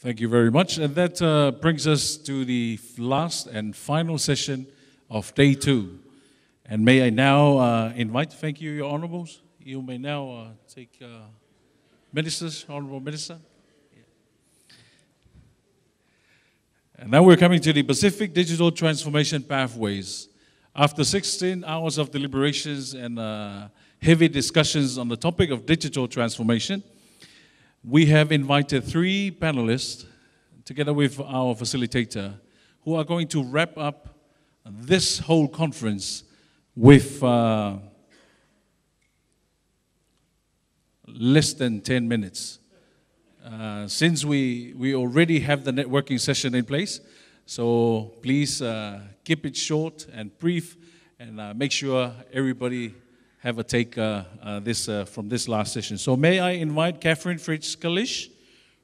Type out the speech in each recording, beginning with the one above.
Thank you very much. And that brings us to the last and final session of day 2. And may I now invite, thank you, Your Honorables. You may now take ministers, Honorable Minister. And now we're coming to the Pacific Digital Transformation Pathways. After 16 hours of deliberations and heavy discussions on the topic of digital transformation, we have invited 3 panelists, together with our facilitator, who are going to wrap up this whole conference with less than 10 minutes. Since we already have the networking session in place, so please keep it short and brief, and make sure everybody have a take from this last session. So may I invite Catherine Fritz-Kalish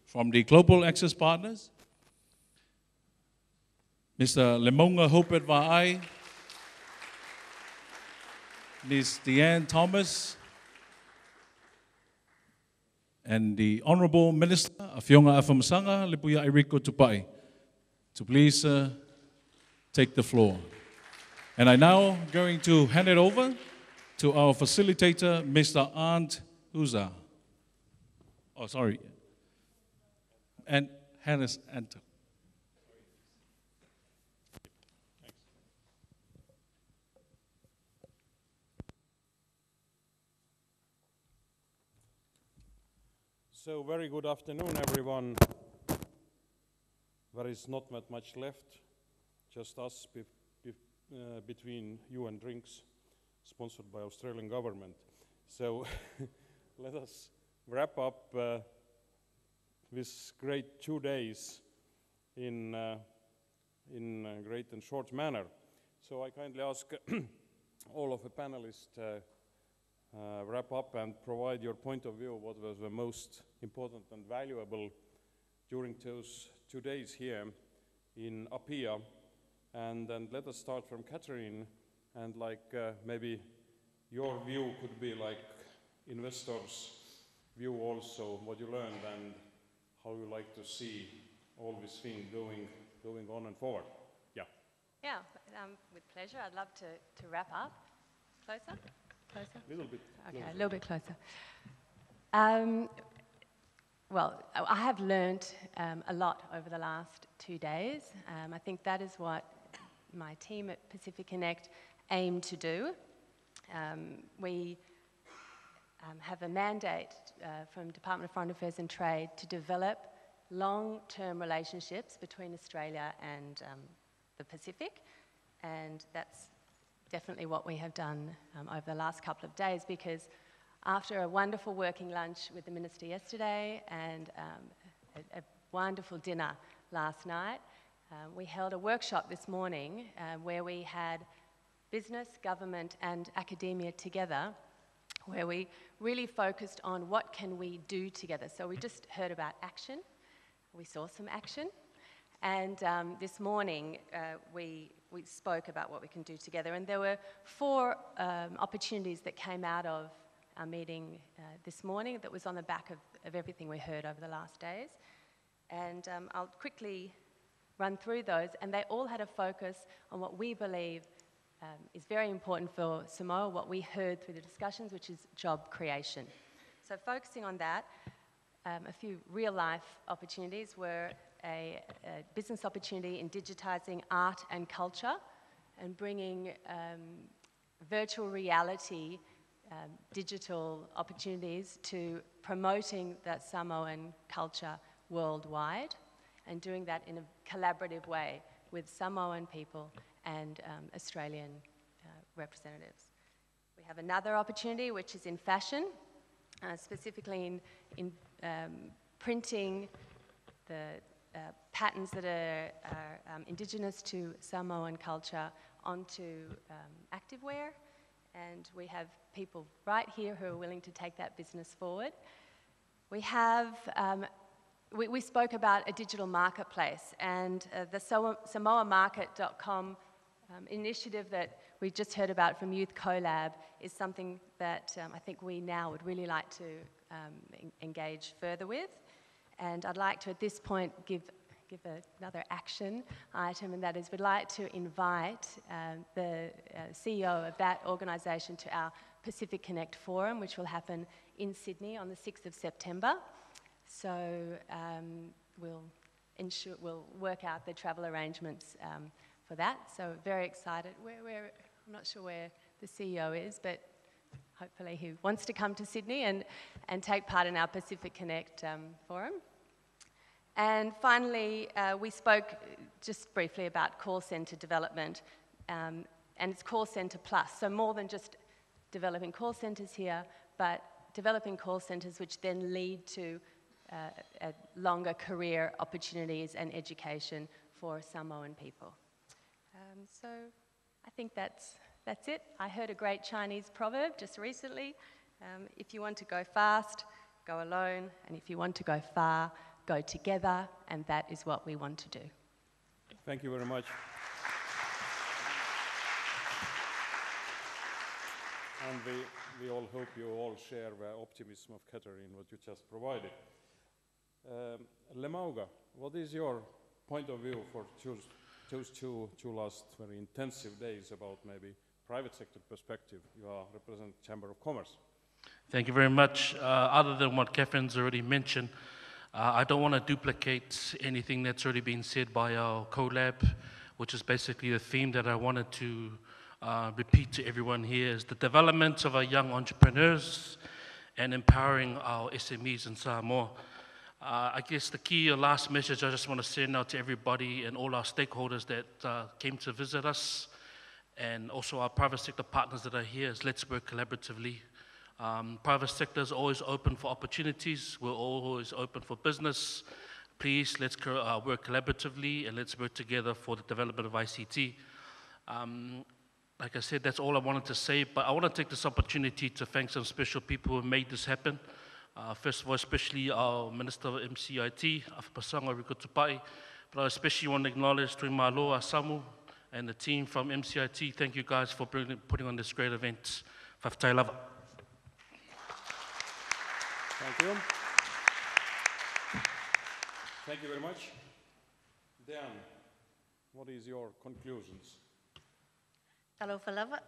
from the Global Access Partners, Mr. Lemauga Hobart Vaai, Ms. Deanne Thomas, and the Honorable Minister Afionga Afamsanga Lipuya Eriko Tupai, to please take the floor. And I'm now going to hand it over to our facilitator, Mr. Arndt Husar. Oh, sorry. And Hannes Anton. So very good afternoon, everyone. There is not that much left, just us between you and drinks, sponsored by Australian government. So let us wrap up this great 2 days in a great and short manner. So I kindly ask all of the panelists to wrap up and provide your point of view, what was the most important and valuable during those 2 days here in Apia. And let us start from Catherine, and maybe your view could be like investors' view also, what you learned and how you like to see all this thing going on and forward. Yeah. Yeah, with pleasure. I'd love to wrap up. Closer? Closer? A little bit Okay, closer. a little bit closer. Well, I have learned a lot over the last 2 days. I think that is what my team at Pacific Connect aim to do. We have a mandate from Department of Foreign Affairs and Trade to develop long-term relationships between Australia and the Pacific, and that's definitely what we have done over the last couple of days, because after a wonderful working lunch with the Minister yesterday and a wonderful dinner last night, we held a workshop this morning where we had business, government and academia together, where we really focused on what can we do together. So we just heard about action, we saw some action, and this morning we spoke about what we can do together. And there were 4 opportunities that came out of our meeting this morning that was on the back of everything we heard over the last days. And I'll quickly run through those, and they all had a focus on what we believe is very important for Samoa, what we heard through the discussions, which is job creation. So focusing on that, a few real-life opportunities were a business opportunity in digitising art and culture and bringing virtual reality digital opportunities to promoting that Samoan culture worldwide, and doing that in a collaborative way with Samoan people and Australian representatives. We have another opportunity which is in fashion, specifically in printing the patterns that are indigenous to Samoan culture onto activewear, and we have people right here who are willing to take that business forward. We have we spoke about a digital marketplace, and the SamoaMarket.com initiative that we just heard about from Youth CoLab is something that I think we now would really like to engage further with. And I'd like to, at this point, give another action item, and that is we'd like to invite the CEO of that organisation to our Pacific Connect Forum, which will happen in Sydney on the 6th of September. So we'll work out the travel arrangements for that. So very excited. I'm not sure where the CEO is, but hopefully he wants to come to Sydney and take part in our Pacific Connect Forum. And finally, we spoke just briefly about call centre development, and it's call centre plus. So more than just developing call centres here, but developing call centres which then lead to longer career opportunities and education for Samoan people. So I think that's it. I heard a great Chinese proverb just recently. If you want to go fast, go alone, and if you want to go far, go together, and that is what we want to do. Thank you very much. And we all hope you all share the optimism of Catherine, what you just provided. Lemauga, what is your point of view for those two last very intensive days about maybe private sector perspective? You are represent Chamber of Commerce. Thank you very much. Other than what Catherine's already mentioned, I don't want to duplicate anything that's already been said by our collab, which is basically the theme that I wanted to repeat to everyone here is the development of our young entrepreneurs and empowering our SMEs in Samoa. I guess the key or last message I just want to send out to everybody and all our stakeholders that came to visit us, and also our private sector partners that are here, is let's work collaboratively. Private sector is always open for opportunities. We're always open for business. Please, let's work collaboratively and let's work together for the development of ICT. Like I said, that's all I wanted to say, but I want to take this opportunity to thank some special people who made this happen. First of all, especially our Minister of MCIT, Afapasanga Rikotupai, but I especially want to acknowledge Tuaimalo, Asamu, and the team from MCIT. Thank you guys for putting on this great event. Whaftai lava. Thank you. Thank you very much. Deanne, what is your conclusions? Hello, Falava.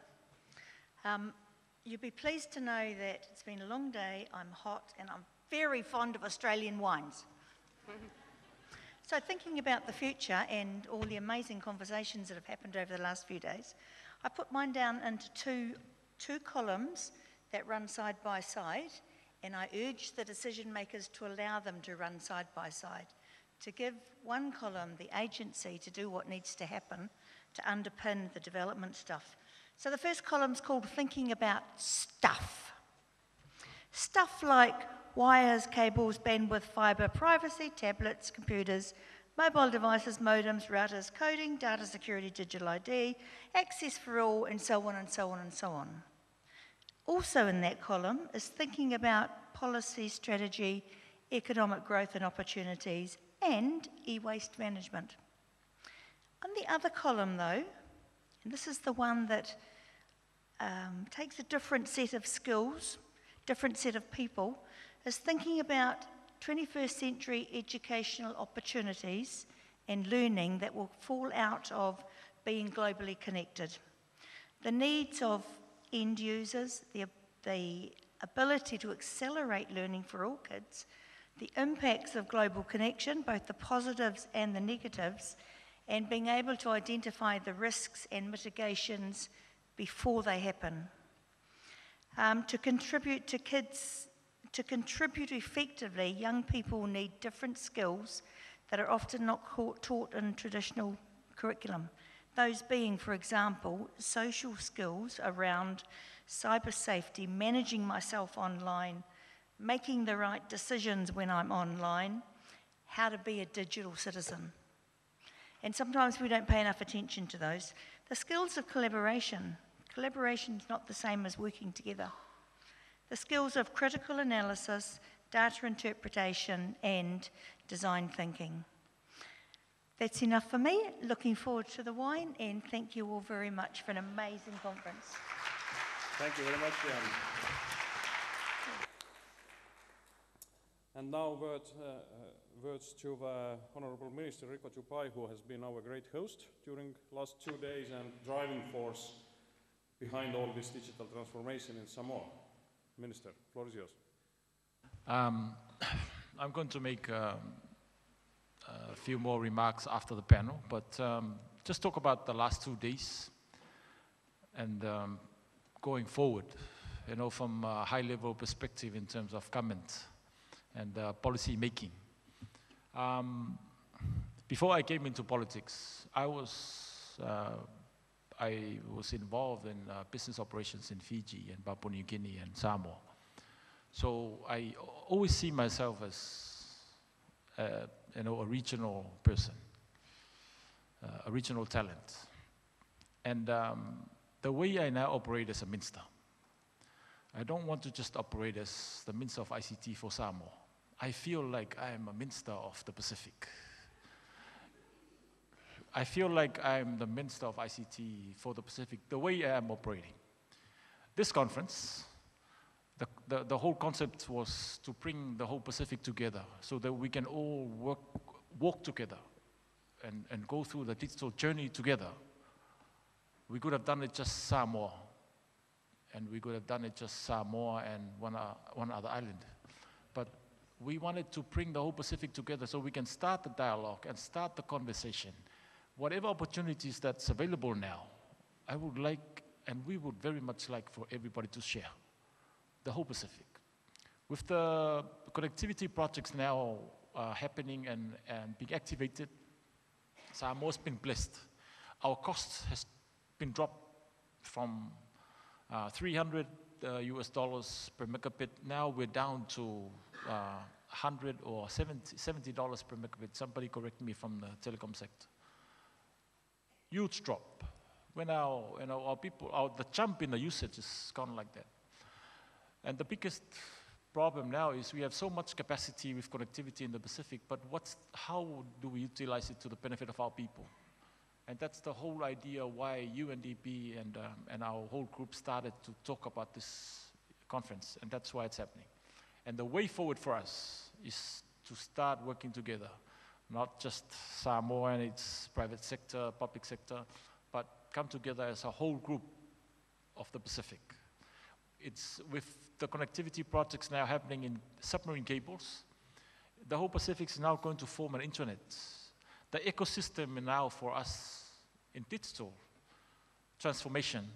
You'll be pleased to know that it's been a long day, I'm hot, and I'm very fond of Australian wines. So thinking about the future and all the amazing conversations that have happened over the last few days, I put mine down into two columns that run side by side, and I urge the decision makers to allow them to run side by side, to give one column the agency to do what needs to happen to underpin the development stuff. So the first column's called Thinking About Stuff. Stuff like wires, cables, bandwidth, fibre, privacy, tablets, computers, mobile devices, modems, routers, coding, data security, digital ID, access for all, and so on and so on and so on. Also in that column is thinking about policy, strategy, economic growth and opportunities, and e-waste management. On the other column though, and this is the one that takes a different set of skills, different set of people, is thinking about 21st century educational opportunities and learning that will fall out of being globally connected. The needs of end users, the ability to accelerate learning for all kids, the impacts of global connection, both the positives and the negatives, and being able to identify the risks and mitigations before they happen. To contribute to kids, to contribute effectively, young people need different skills that are often not taught in traditional curriculum. Those being, for example, social skills around cyber safety, managing myself online, making the right decisions when I'm online, how to be a digital citizen. And sometimes we don't pay enough attention to those. The skills of collaboration. Collaboration is not the same as working together. The skills of critical analysis, data interpretation, and design thinking. That's enough for me. Looking forward to the wine, and thank you all very much for an amazing conference. Thank you very much, And now words to the Honorable Minister Rico Tupai, who has been our great host during last 2 days and driving force behind all this digital transformation in Samoa. Minister, floor is yours. I'm going to make a few more remarks after the panel, but just talk about the last 2 days and going forward, you know, from a high-level perspective in terms of government and policy making. Before I came into politics, I was involved in business operations in Fiji and Papua New Guinea and Samoa. So I always see myself as you know, a regional person, a regional talent. And the way I now operate as a minister, I don't want to just operate as the Minister of ICT for Samoa. I feel like I am a Minister of the Pacific. I feel like I'm the Minister of ICT for the Pacific, the way I am operating. This conference, the whole concept was to bring the whole Pacific together so that we can all walk together and go through the digital journey together. We could have done it just Samoa, and we could have done it just Samoa and one other island. But we wanted to bring the whole Pacific together so we can start the dialogue and start the conversation. Whatever opportunities that's available now, I would like, and we would very much like for everybody to share the whole Pacific. With the connectivity projects now happening and being activated, Samoa's been blessed. Our cost has been dropped from $300 US per megabit. Now we're down to 100 or $70 per megabit. Somebody correct me from the telecom sector. Huge drop. When our people, the jump in the usage is gone like that. And the biggest problem now is we have so much capacity with connectivity in the Pacific, but how do we utilize it to the benefit of our people? And that's the whole idea why UNDP and our whole group started to talk about this conference, and that's why it's happening. And the way forward for us is to start working together, not just Samoa and its private sector, public sector, but come together as a whole group of the Pacific. It's with the connectivity projects now happening in submarine cables, the whole Pacific is now going to form an internet. The ecosystem now for us in digital transformation,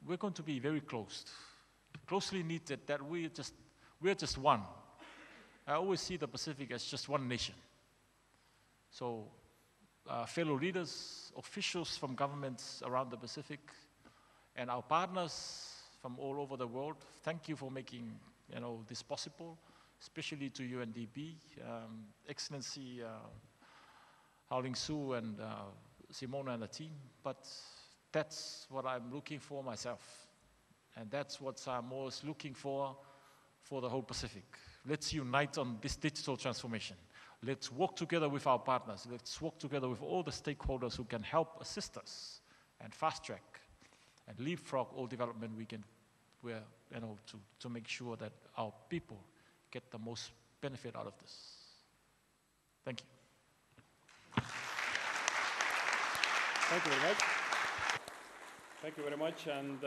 we're going to be very closely knitted, that we're just one. I always see the Pacific as just one nation. So fellow leaders, officials from governments around the Pacific, and our partners from all over the world, thank you for making this possible, especially to UNDP, Excellency Howling Su and Simona and the team, but that's what I'm looking for myself. And that's what Samoa is looking for the whole Pacific. Let's unite on this digital transformation. Let's work together with our partners. Let's work together with all the stakeholders who can help assist us and fast track and leapfrog all development we can, to make sure that our people get the most benefit out of this. Thank you. Thank you very much. Thank you very much, and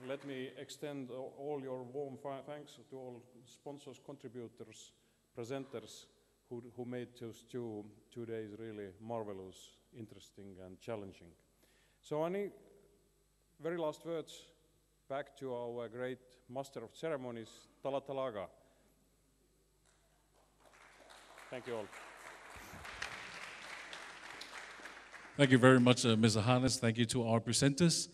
let me extend all your warm thanks to all sponsors, contributors, presenters who made those 2 days really marvelous, interesting, and challenging. So any very last words back to our great master of ceremonies, Talatalaga. Thank you all. Thank you very much, Mr. Harness. Thank you to our presenters.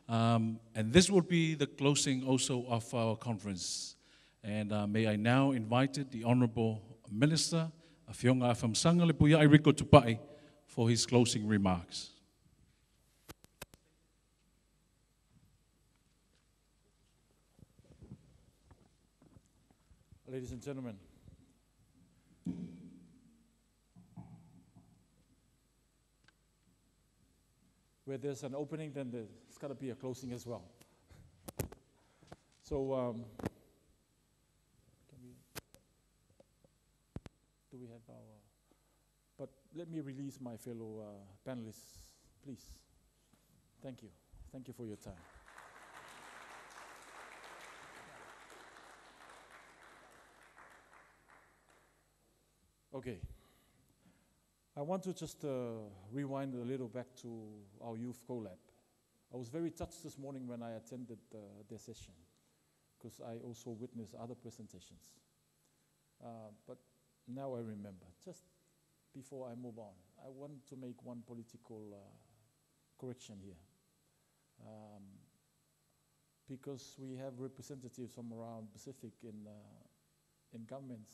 And this will be the closing also of our conference. And may I now invite the Honorable Minister Whionga from Sangalepuia, Rico Tupai, for his closing remarks. Ladies and gentlemen, where there's an opening, then there's got to be a closing as well. So, do we have our... But let me release my fellow panelists, please. Thank you. Thank you for your time. Okay. I want to just rewind a little back to our youth collab. I was very touched this morning when I attended their session, because I also witnessed other presentations. But now I remember, just before I move on, I want to make one political correction here. Because we have representatives from around Pacific in governments,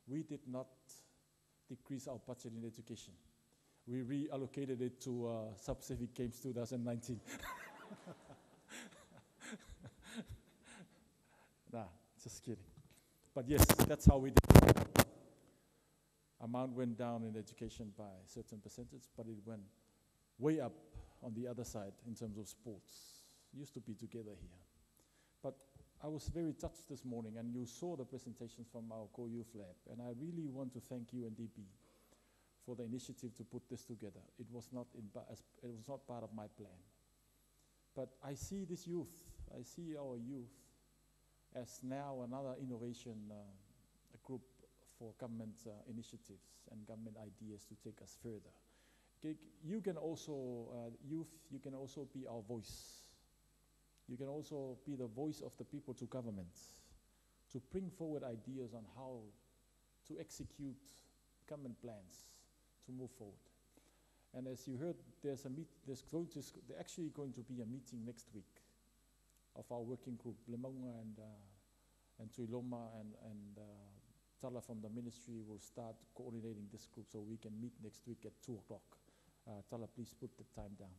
we did not decrease our budget in education. We reallocated it to Sub-Pacific Games 2019. Nah, just kidding. But yes, that's how we did it. Amount went down in education by a certain percentage, but it went way up on the other side in terms of sports. Used to be together here. But I was very touched this morning, and you saw the presentations from our co-youth lab, and I really want to thank UNDP for the initiative to put this together. It was not part of my plan. But I see this youth, I see our youth as now another innovation group for government initiatives and government ideas to take us further. You can also, youth, you can also be our voice. You can also be the voice of the people to governments, to bring forward ideas on how to execute government plans to move forward. And as you heard, there's actually going to be a meeting next week of our working group. Lemauga and Tuaimalo and Tala from the ministry will start coordinating this group, so we can meet next week at 2 o'clock. Tala, please put the time down.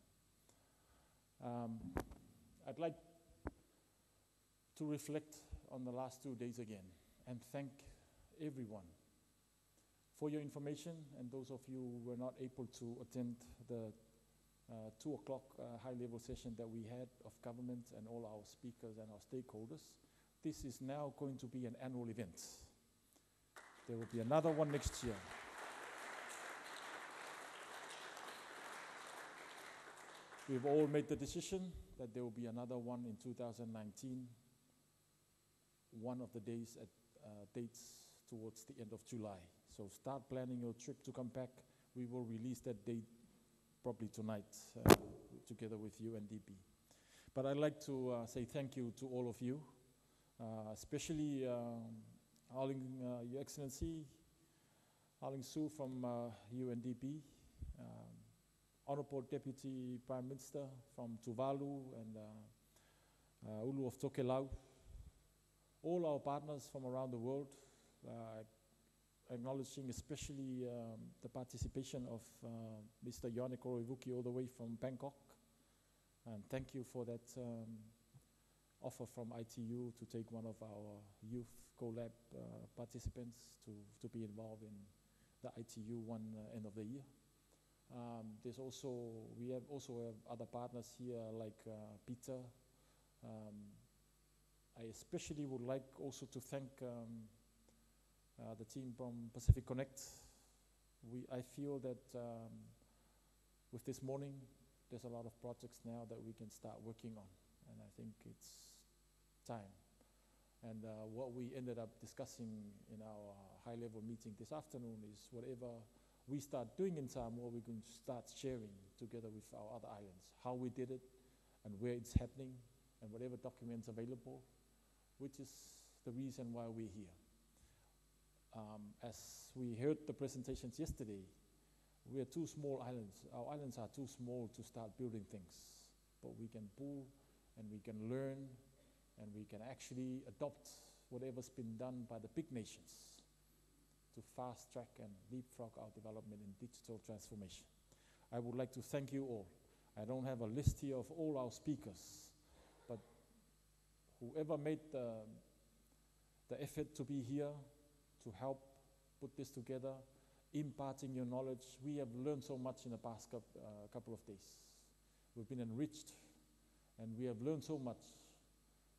I'd like to reflect on the last 2 days again and thank everyone for your information, and those of you who were not able to attend the 2 o'clock high-level session that we had of government and all our speakers and our stakeholders. This is now going to be an annual event. There will be another one next year. We've all made the decision that there will be another one in 2019, one of the days at dates towards the end of July. So start planning your trip to come back. We will release that date probably tonight together with UNDP. But I'd like to say thank you to all of you, especially Your Excellency, Arling Su from UNDP, Honorable Deputy Prime Minister from Tuvalu and Ulu of Tokelau, all our partners from around the world, acknowledging especially the participation of Mr. Yone Koroivuki all the way from Bangkok. And thank you for that offer from ITU to take one of our youth collab participants to be involved in the ITU one end of the year. There's also, we have other partners here like Peter. I especially would like also to thank the team from Pacific Connect. I feel that with this morning, there's a lot of projects now that we can start working on, and I think it's time. And what we ended up discussing in our high-level meeting this afternoon is whatever we start doing in Samoa, we're going to start sharing together with our other islands, how we did it and where it's happening and whatever documents available, which is the reason why we're here. As we heard the presentations yesterday, we are two small islands. Our islands are too small to start building things, but we can pull and we can learn and we can actually adopt whatever's been done by the big nations to fast track and leapfrog our development in digital transformation. I would like to thank you all. I don't have a list here of all our speakers, but whoever made the effort to be here to help put this together, imparting your knowledge. We have learned so much in the past couple of days. We've been enriched and we have learned so much,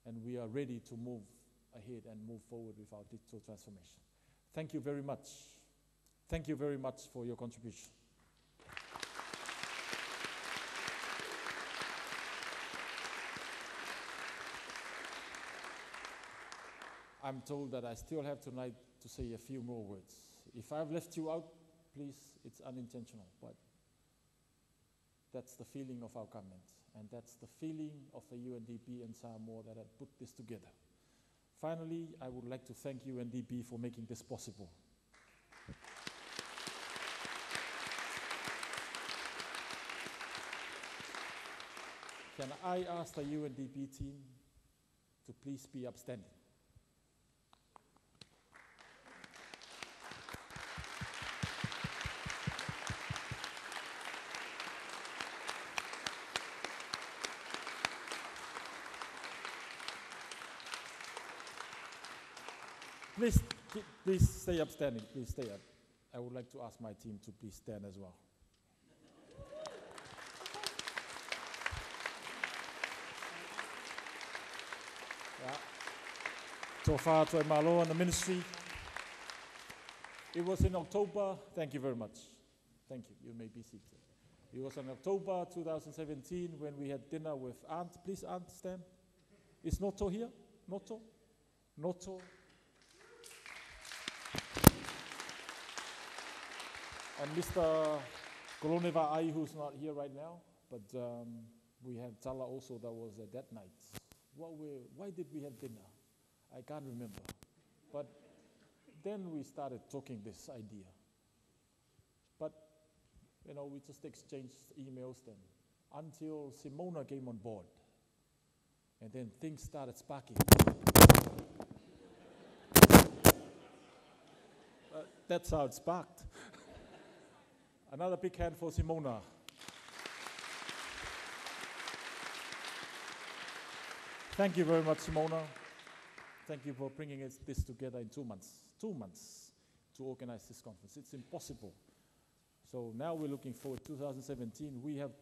and we are ready to move ahead and move forward with our digital transformation. Thank you very much. Thank you very much for your contribution. I'm told that I still have tonight to say a few more words. If I've left you out, please, it's unintentional, but that's the feeling of our government, and that's the feeling of the UNDP and Samoa that have put this together. Finally, I would like to thank UNDP for making this possible. Can I ask the UNDP team to please be upstanding? Please stay upstanding. Please stay up. I would like to ask my team to please stand as well. Yeah. So far, Tuaimalo and the ministry. It was in October. Thank you very much. Thank you. You may be seated. It was in October 2017 when we had dinner with Arndt. Please, Arndt, stand. Is Noto here? Noto? Noto? And Mr. Kolone Vaai, who's not here right now, but we had Tala also that was that night. Why did we have dinner? I can't remember. But then we started talking this idea. But, you know, we just exchanged emails then until Simona came on board. And then things started sparking. That's how it sparked. Another big hand for Simona. Thank you very much, Simona. Thank you for bringing this together in 2 months. 2 months to organize this conference. It's impossible. So now we're looking forward to 2017. We have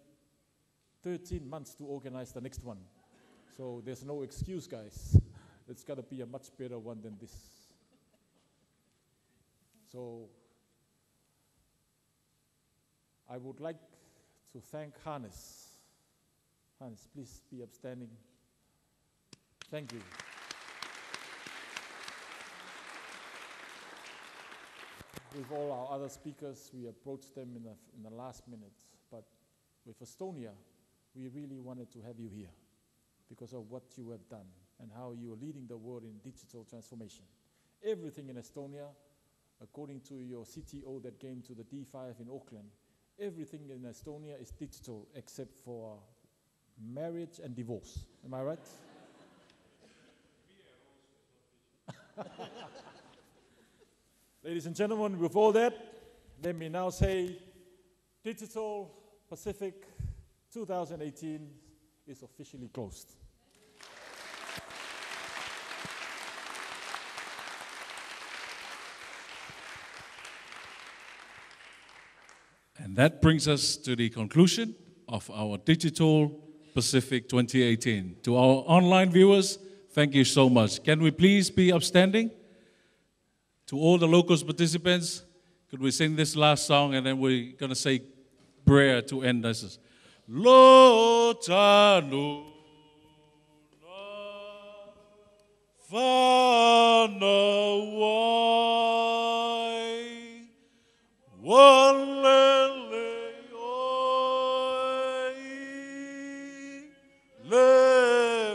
13 months to organize the next one. So there's no excuse, guys. It's got to be a much better one than this. So I would like to thank Hannes. Hannes, please be upstanding. Thank you. With all our other speakers, we approached them in the last minute. But with Estonia, we really wanted to have you here because of what you have done and how you are leading the world in digital transformation. Everything in Estonia, according to your CTO that came to the D5 in Auckland, everything in Estonia is digital except for marriage and divorce. Am I right? Ladies and gentlemen, with all that, let me now say Digital Pacific 2018 is officially closed. And that brings us to the conclusion of our Digital Pacific 2018. To our online viewers, thank you so much. Can we please be upstanding? To all the locals participants, could we sing this last song and then we're going to say prayer to end this. Lo tanu whanawai walele oi levasa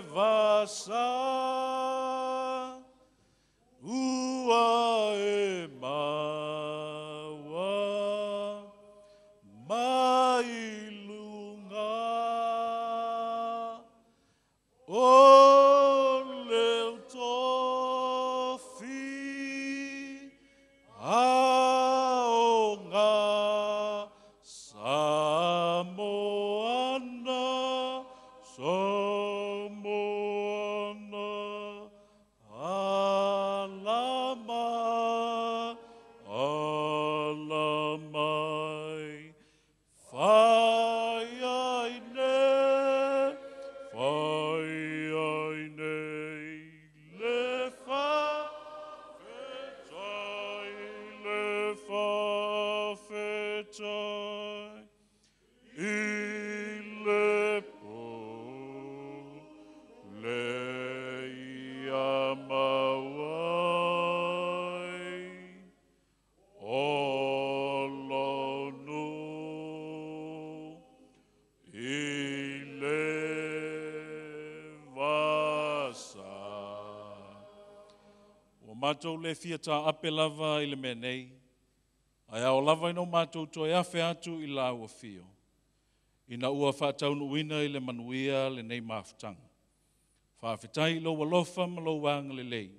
ua e mawa mailunga o leo tofi mātou le fia tā ape lava i le mea nei, ai au lava ino mātou toi awhi atu i la ua fio. Ina ua whaataunu uina i le manuia le nei mafutanga. Whaafetai lo walofa ma lo wanga le lei.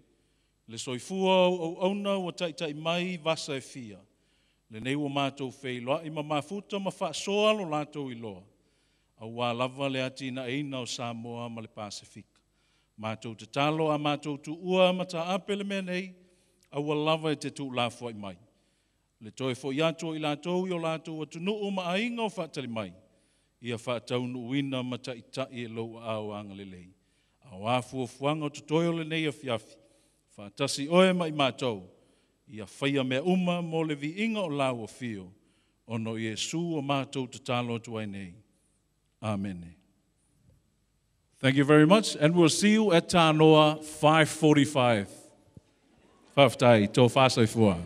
Le soifua au auna ua taitai mai vasa e fia. Le nei ua mātou wheiloa i ma mafuta ma whaasoa lo lātou i loa. Au wā lava le ati na eina o Samoa ma le Pasifika. Mātou te talo a mātou tu ua ma ta ape le mea nei, au wā lava e te tu lafua i mai. Le toe fo i ato i lātou i o lātou atu nuu ma ainga o whaatali mai. Ia whaataunu uina ma ta itai e lau au anga le lei. Au afua fuanga o tutoio le nei a fiafi. Whaatasi oe mai mātou. Ia whaia mea uma mo le vi inga o lau o fio. Ono Iesu o mātou te talo tuai nei. Amen. Thank you very much, and we'll see you at Tānoa 5:45. Whaftai, tō whāsai fua.